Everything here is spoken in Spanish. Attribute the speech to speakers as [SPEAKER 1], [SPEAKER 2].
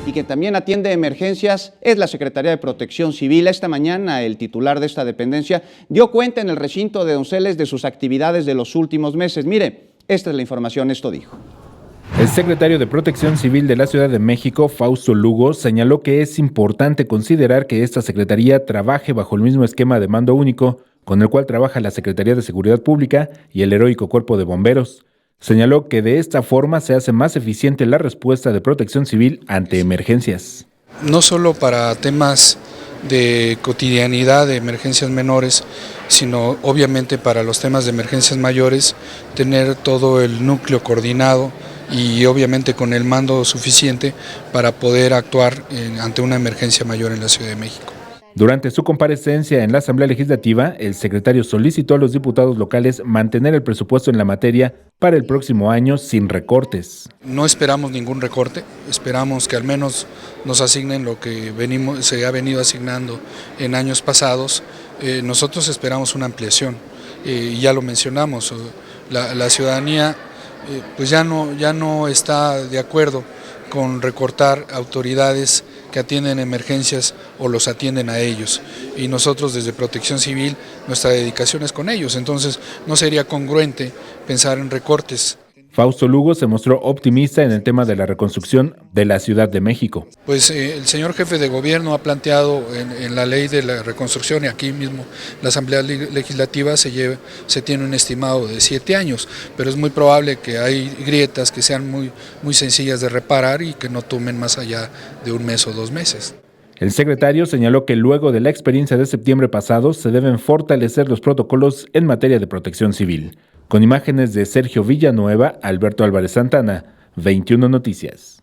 [SPEAKER 1] y quien también atiende emergencias es la Secretaría de Protección Civil. Esta mañana el titular de esta dependencia dio cuenta en el recinto de Donceles de sus actividades de los últimos meses. Mire, esta es la información, esto dijo.
[SPEAKER 2] El secretario de Protección Civil de la Ciudad de México, Fausto Lugo, señaló que es importante considerar que esta secretaría trabaje bajo el mismo esquema de mando único con el cual trabaja la Secretaría de Seguridad Pública y el heroico Cuerpo de Bomberos. Señaló que de esta forma se hace más eficiente la respuesta de Protección Civil ante emergencias.
[SPEAKER 3] No solo para temas de cotidianidad, de emergencias menores, sino obviamente para los temas de emergencias mayores, tener todo el núcleo coordinado y obviamente con el mando suficiente para poder actuar ante una emergencia mayor en la Ciudad de México.
[SPEAKER 2] Durante su comparecencia en la Asamblea Legislativa, el secretario solicitó a los diputados locales mantener el presupuesto en la materia para el próximo año sin recortes.
[SPEAKER 3] No esperamos ningún recorte, esperamos que al menos nos asignen lo que se ha venido asignando en años pasados. Nosotros esperamos una ampliación, y ya lo mencionamos, la ciudadanía pues ya no está de acuerdo con recortar autoridades que atienden emergencias o los atienden a ellos. Y nosotros desde Protección Civil, nuestra dedicación es con ellos, entonces no sería congruente pensar en recortes.
[SPEAKER 2] Fausto Lugo se mostró optimista en el tema de la reconstrucción de la Ciudad de México.
[SPEAKER 3] Pues el señor jefe de gobierno ha planteado en la ley de la reconstrucción, y aquí mismo la Asamblea Legislativa se tiene un estimado de 7 años, pero es muy probable que hay grietas que sean muy sencillas de reparar y que no tomen más allá de 1 mes o 2 meses.
[SPEAKER 2] El secretario señaló que luego de la experiencia de septiembre pasado se deben fortalecer los protocolos en materia de protección civil. Con imágenes de Sergio Villanueva, Alberto Álvarez Santana, 21 Noticias.